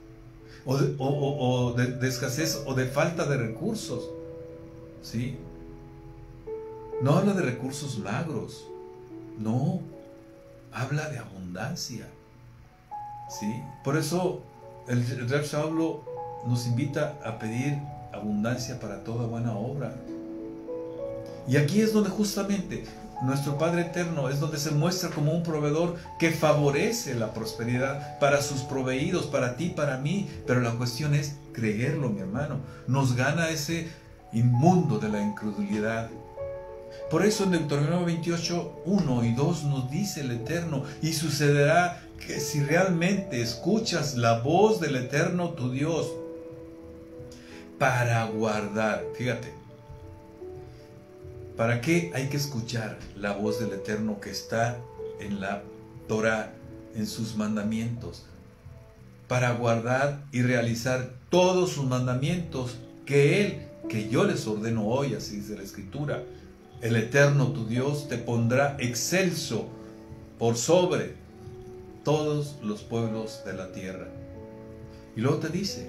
o de escasez o de falta de recursos, ¿sí? No habla de recursos magros, no, habla de abundancia, ¿sí? Por eso el Rav Shaul nos invita a pedir abundancia para toda buena obra. Y aquí es donde justamente nuestro Padre Eterno es donde se muestra como un proveedor que favorece la prosperidad para sus proveídos, para ti, para mí. Pero la cuestión es creerlo, mi hermano. Nos gana ese inmundo de la incredulidad. Por eso en Deuteronomio 28, 1 y 2 nos dice el Eterno: y sucederá que si realmente escuchas la voz del Eterno tu Dios para guardar, fíjate, ¿para qué hay que escuchar la voz del Eterno que está en la Torah, en sus mandamientos? Para guardar y realizar todos sus mandamientos que yo les ordeno hoy, así dice la Escritura. El Eterno tu Dios te pondrá excelso por sobre todos los pueblos de la tierra. Y luego te dice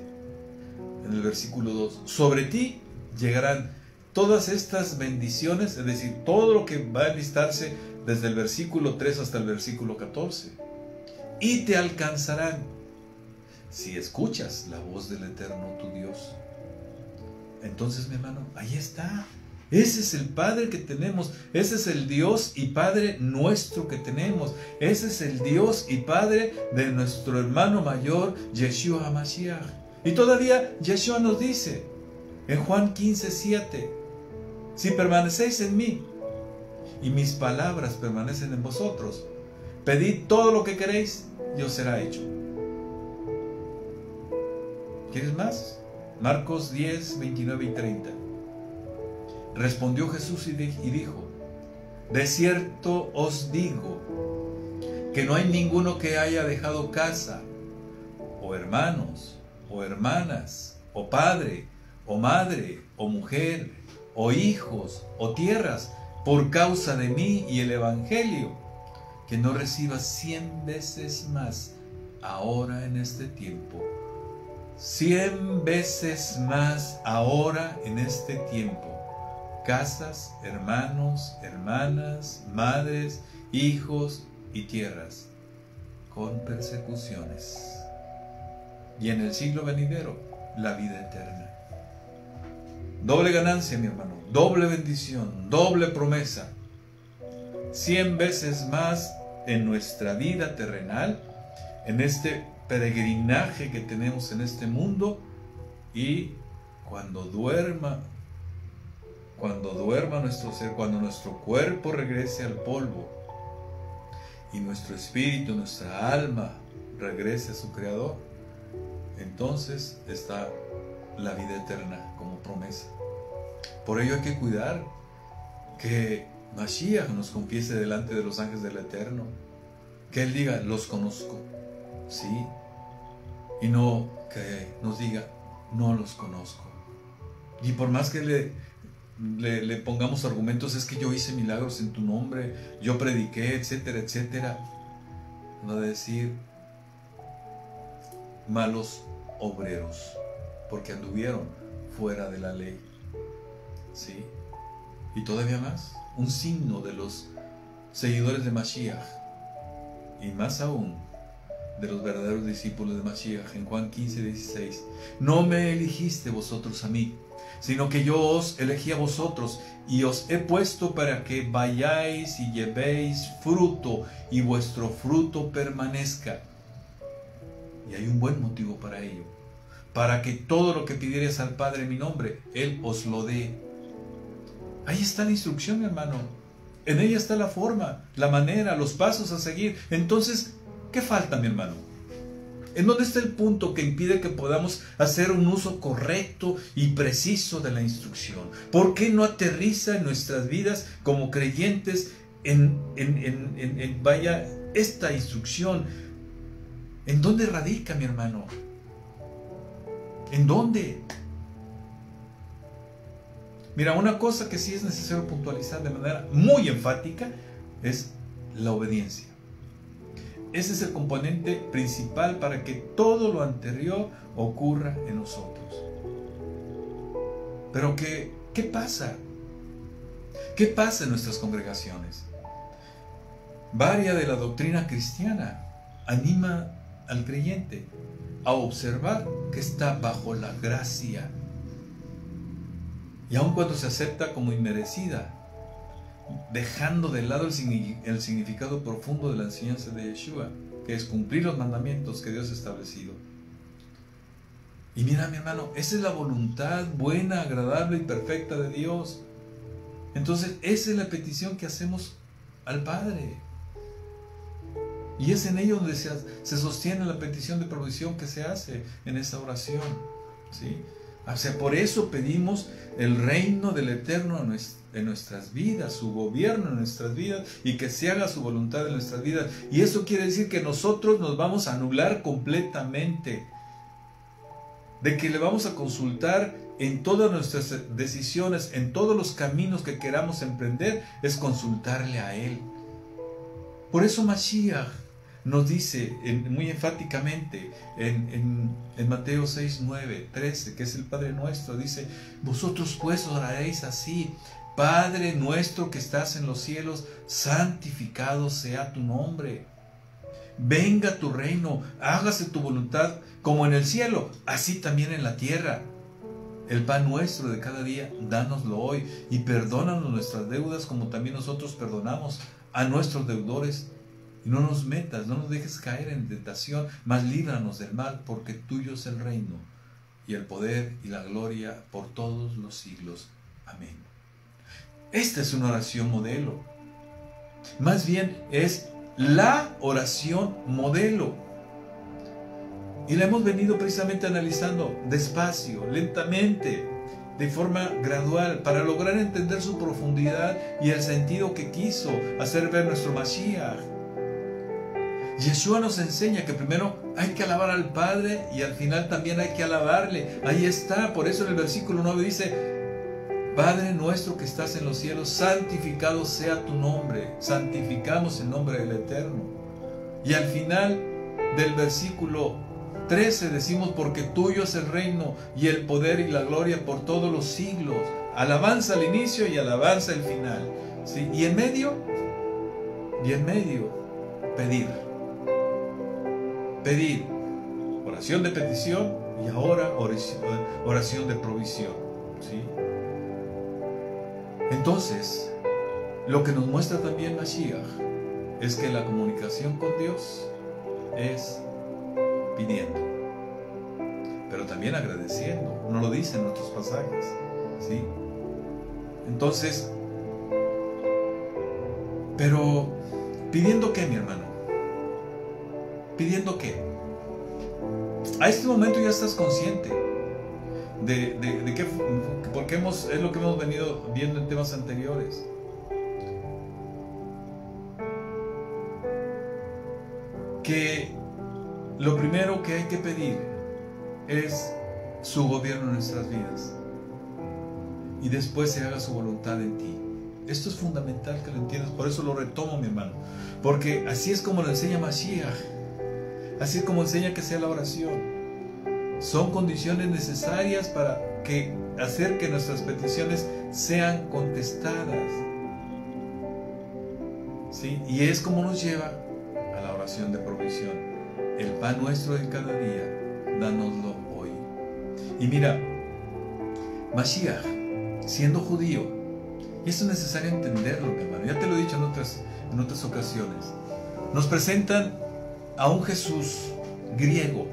en el versículo 2: sobre ti llegarán todas estas bendiciones, es decir, todo lo que va a enlistarse desde el versículo 3 hasta el versículo 14, y te alcanzarán si escuchas la voz del Eterno tu Dios. Entonces, mi hermano, ahí está. Ese es el Padre que tenemos. Ese es el Dios y Padre nuestro que tenemos. Ese es el Dios y Padre de nuestro hermano mayor, Yeshua HaMashiach. Y todavía Yeshua nos dice en Juan 15:7: si permanecéis en mí y mis palabras permanecen en vosotros, pedid todo lo que queréis y os será hecho. ¿Quieres más? Marcos 10, 29 y 30. Respondió Jesús y dijo: de cierto os digo que no hay ninguno que haya dejado casa, o hermanos, o hermanas, o padre, o madre, o mujer, o hijos, o tierras, por causa de mí y el Evangelio, que no reciba 100 veces más ahora en este tiempo. 100 veces más ahora en este tiempo. Casas, hermanos, hermanas, madres, hijos y tierras, con persecuciones. Y en el siglo venidero, la vida eterna. Doble ganancia, mi hermano, doble bendición, doble promesa. 100 veces más en nuestra vida terrenal, en este peregrinaje que tenemos en este mundo, y cuando duerma nuestro ser, cuando nuestro cuerpo regrese al polvo y nuestro espíritu, nuestra alma regrese a su Creador, entonces está la vida eterna como promesa. Por ello hay que cuidar que Mashiach nos confiese delante de los ángeles del Eterno, que Él diga: los conozco, sí, y no que nos diga: no los conozco. Y por más que le pongamos argumentos, es que yo hice milagros en tu nombre, yo prediqué, etcétera, etcétera, va a decir: malos obreros, porque anduvieron fuera de la ley. ¿Sí? Y todavía más, un signo de los seguidores de Mashiach, y más aún de los verdaderos discípulos de Mashiach, en Juan 15:16: no me elegiste vosotros a mí, sino que yo os elegí a vosotros, y os he puesto para que vayáis y llevéis fruto, y vuestro fruto permanezca. Y hay un buen motivo para ello: para que todo lo que pidiereis al Padre en mi nombre, Él os lo dé. Ahí está la instrucción, mi hermano. En ella está la forma, la manera, los pasos a seguir. Entonces, ¿qué falta, mi hermano? ¿En dónde está el punto que impide que podamos hacer un uso correcto y preciso de la instrucción? ¿Por qué no aterriza en nuestras vidas como creyentes vaya esta instrucción? ¿En dónde radica, mi hermano? ¿En dónde? Mira, una cosa que sí es necesario puntualizar de manera muy enfática es la obediencia. Ese es el componente principal para que todo lo anterior ocurra en nosotros. Pero ¿qué pasa? ¿Qué pasa en nuestras congregaciones? Varia de la doctrina cristiana anima al creyente a observar que está bajo la gracia. y aun cuando se acepta como inmerecida, dejando de lado el significado profundo de la enseñanza de Yeshua, que es cumplir los mandamientos que Dios ha establecido. Y mira, mi hermano, esa es la voluntad buena, agradable y perfecta de Dios. Entonces, esa es la petición que hacemos al Padre. Y es en ello donde se sostiene la petición de provisión que se hace en esta oración, ¿sí? O sea, por eso pedimos el reino del Eterno en nuestras vidas, su gobierno en nuestras vidas, y que se haga su voluntad en nuestras vidas. Y eso quiere decir que nosotros nos vamos a anular completamente, de que le vamos a consultar en todas nuestras decisiones, en todos los caminos que queramos emprender, es consultarle a Él. Por eso Mashiach nos dice muy enfáticamente en Mateo 6, 9, 13, que es el Padre Nuestro, dice: vosotros pues oraréis así: Padre nuestro que estás en los cielos, santificado sea tu nombre. Venga tu reino, hágase tu voluntad como en el cielo, así también en la tierra. El pan nuestro de cada día, dánoslo hoy, y perdónanos nuestras deudas como también nosotros perdonamos a nuestros deudores. Y no nos metas, no nos dejes caer en tentación, mas líbranos del mal, porque tuyo es el reino, y el poder y la gloria por todos los siglos. Amén. Esta es una oración modelo. Más bien es la oración modelo. Y la hemos venido precisamente analizando despacio, lentamente, de forma gradual, para lograr entender su profundidad y el sentido que quiso hacer ver nuestro Mashiach. Yeshua nos enseña que primero hay que alabar al Padre y al final también hay que alabarle. Ahí está, por eso en el versículo 9 dice: Padre nuestro que estás en los cielos, santificado sea tu nombre. Santificamos el nombre del Eterno. Y al final del versículo 13 decimos: porque tuyo es el reino y el poder y la gloria por todos los siglos. Alabanza al inicio y alabanza al final, ¿sí? Y en medio, pedir. Pedir, oración de petición, y ahora oración de provisión, ¿sí? Entonces, lo que nos muestra también Mashiach es que la comunicación con Dios es pidiendo, pero también agradeciendo. No lo dicen en otros pasajes, ¿sí? Entonces, pero ¿pidiendo qué, mi hermano? ¿Pidiendo qué? A este momento ya estás consciente de qué, porque es lo que hemos venido viendo en temas anteriores. Que lo primero que hay que pedir es su gobierno en nuestras vidas, y después se haga su voluntad en ti. Esto es fundamental que lo entiendas, por eso lo retomo, mi hermano, porque así es como lo enseña Mashiach. Así es como enseña que sea la oración. Son condiciones necesarias para hacer que nuestras peticiones sean contestadas, ¿sí? Y es como nos lleva a la oración de provisión. El pan nuestro de cada día, dánoslo hoy. Y mira, Mashiach, siendo judío, y esto es necesario entenderlo, mi hermano, ya te lo he dicho en otras ocasiones, nos presentan a un Jesús griego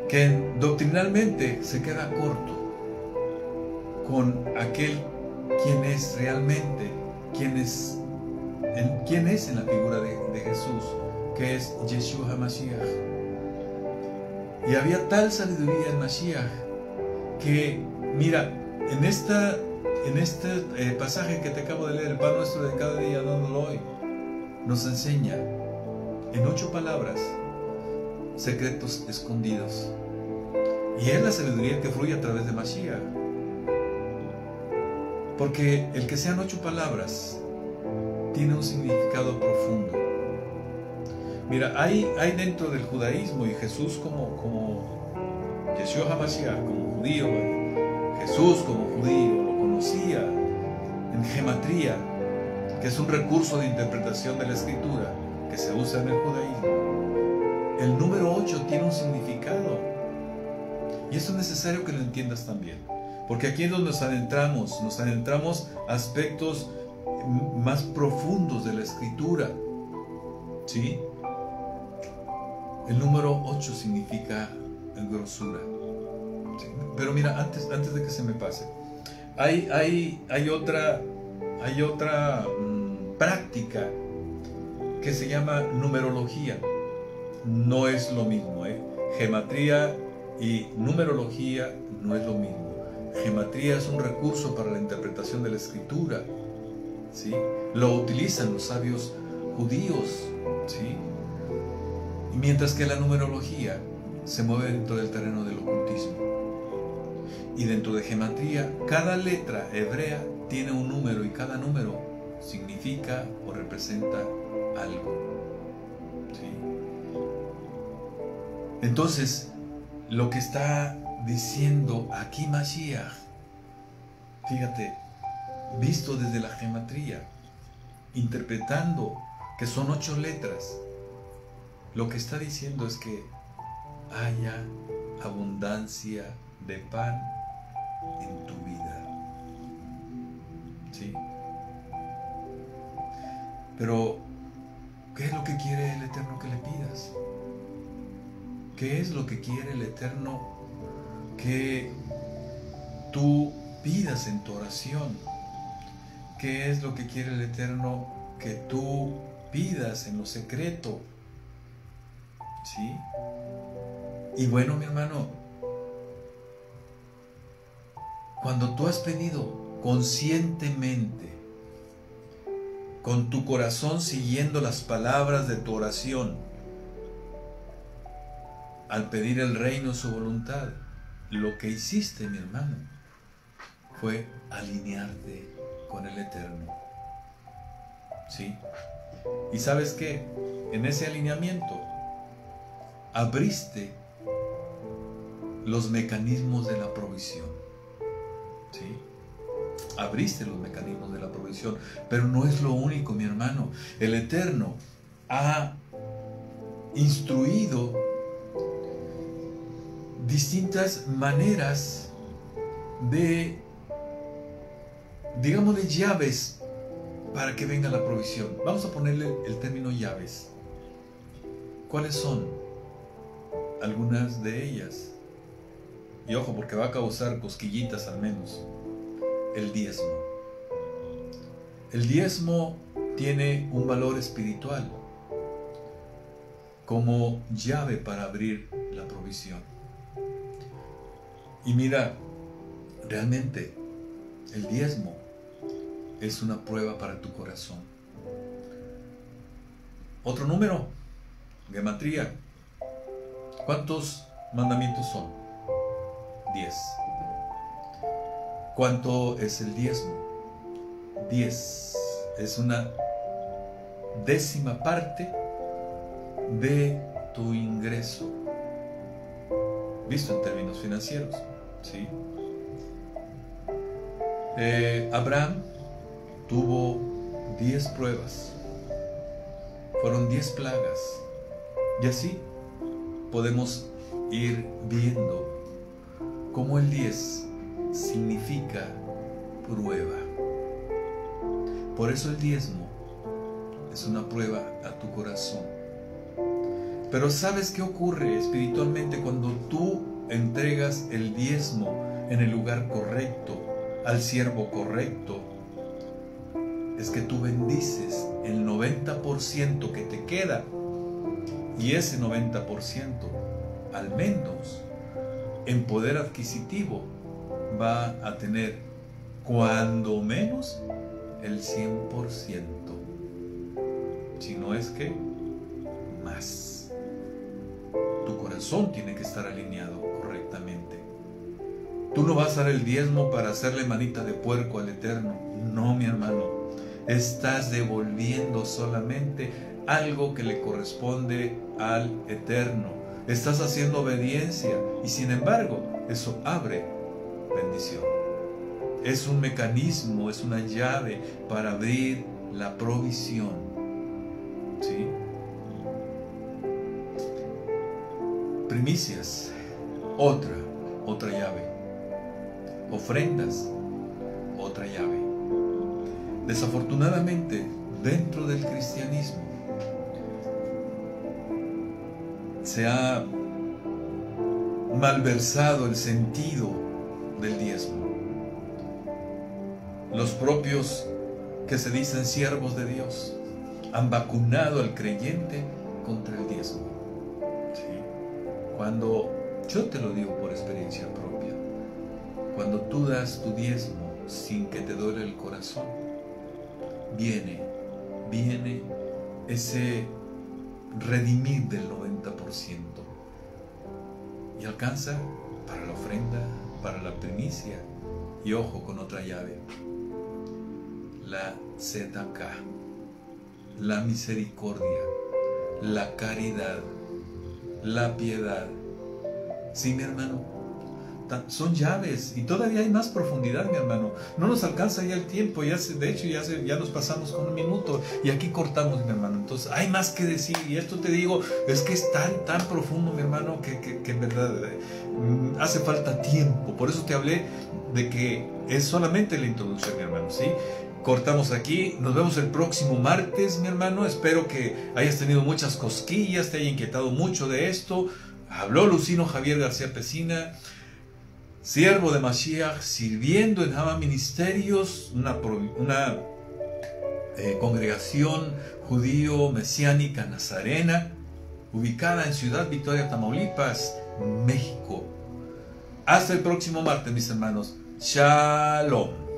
que doctrinalmente se queda corto con aquel quien es realmente, quién es en la figura de Jesús, que es Yeshua HaMashiach. Y había tal sabiduría en Mashiach que, mira, en este pasaje que te acabo de leer, el pan nuestro de cada día, dándolo hoy, nos enseña en 8 palabras secretos escondidos. Y es la sabiduría que fluye a través de Mashiach. Porque el que sean 8 palabras tiene un significado profundo. Mira, hay dentro del judaísmo, y Jesús como Yeshua HaMashiach, como judío, Jesús como judío lo conocía en gematría, que es un recurso de interpretación de la escritura que se usa en el judaísmo. El número 8 tiene un significado, y eso es necesario que lo entiendas también. Porque aquí es donde nos adentramos a aspectos más profundos de la Escritura, ¿sí? El número 8 significa grosura, ¿sí? Pero mira, antes de que se me pase, hay otra práctica que se llama numerología. No es lo mismo, ¿eh? Gematría y numerología no es lo mismo. Gematría es un recurso para la interpretación de la Escritura, ¿sí? Lo utilizan los sabios judíos, ¿sí? Y mientras que la numerología se mueve dentro del terreno del ocultismo. Y dentro de gematría, cada letra hebrea tiene un número y cada número significa o representa algo, ¿sí? Entonces, lo que está diciendo aquí Mashiach, fíjate, visto desde la gematría, interpretando que son 8 letras, lo que está diciendo es que haya abundancia de pan en tu vida, ¿sí? Pero, ¿qué es lo que quiere el Eterno que le pidas? ¿Qué es lo que quiere el Eterno que tú pidas en tu oración? ¿Qué es lo que quiere el Eterno que tú pidas en lo secreto? ¿Sí? Y bueno, mi hermano, cuando tú has pedido conscientemente, con tu corazón siguiendo las palabras de tu oración, al pedir el reino y su voluntad, lo que hiciste, mi hermano, fue alinearte con el Eterno, ¿sí? Y ¿sabes qué? En ese alineamiento abriste los mecanismos de la provisión, ¿sí? Abriste los mecanismos de la provisión, pero no es lo único, mi hermano. El Eterno ha instruido distintas maneras de, digámosle, llaves para que venga la provisión. Vamos a ponerle el término llaves. ¿Cuáles son? Algunas de ellas. Y ojo, porque va a causar cosquillitas al menos. El diezmo. El diezmo tiene un valor espiritual como llave para abrir la provisión. Y mira, realmente el diezmo es una prueba para tu corazón. Otro número, gematría. ¿Cuántos mandamientos son? 10. ¿Cuánto es el diezmo? 10. Es una décima parte de tu ingreso, visto en términos financieros, ¿sí? Abraham tuvo 10 pruebas, fueron 10 plagas, y así podemos ir viendo cómo el 10 significa prueba. Por eso el diezmo es una prueba a tu corazón. Pero ¿sabes qué ocurre espiritualmente cuando tú entregas el diezmo en el lugar correcto, al siervo correcto? Es que tú bendices el 90% que te queda, y ese 90%, al menos en poder adquisitivo, va a tener cuando menos el 100%, si no es que más. Tu corazón tiene que estar alineado correctamente. Tú no vas a dar el diezmo para hacerle manita de puerco al Eterno. No, mi hermano. Estás devolviendo solamente algo que le corresponde al Eterno. Estás haciendo obediencia y sin embargo eso abre bendición. Es un mecanismo, es una llave para abrir la provisión, ¿sí? Primicias, otra llave. ofrendas, otra llave. Desafortunadamente, dentro del cristianismo se ha malversado el sentido del diezmo. Los propios que se dicen siervos de Dios han vacunado al creyente contra el diezmo. ¿Sí? Cuando, yo te lo digo por experiencia propia, cuando tú das tu diezmo sin que te duele el corazón, viene ese redimir del 90% y alcanza para la ofrenda, para la primicia y ojo con otra llave, la tzedakah, la misericordia, la caridad, la piedad. Sí, mi hermano, son llaves y todavía hay más profundidad, mi hermano. No nos alcanza ya el tiempo, ya nos pasamos con un minuto y aquí cortamos, mi hermano. Entonces hay más que decir y esto te digo, es que es tan profundo, mi hermano, que en verdad hace falta tiempo. Por eso te hablé de que es solamente la introducción, mi hermano, ¿sí? Cortamos aquí, nos vemos el próximo martes, mi hermano. Espero que hayas tenido muchas cosquillas, te haya inquietado mucho de esto. Habló Lucino Javier García Pesina, siervo de Mashiach, sirviendo en Jama Ministerios, una congregación judío-mesiánica nazarena, ubicada en Ciudad Victoria, Tamaulipas, México. Hasta el próximo martes, mis hermanos. Shalom.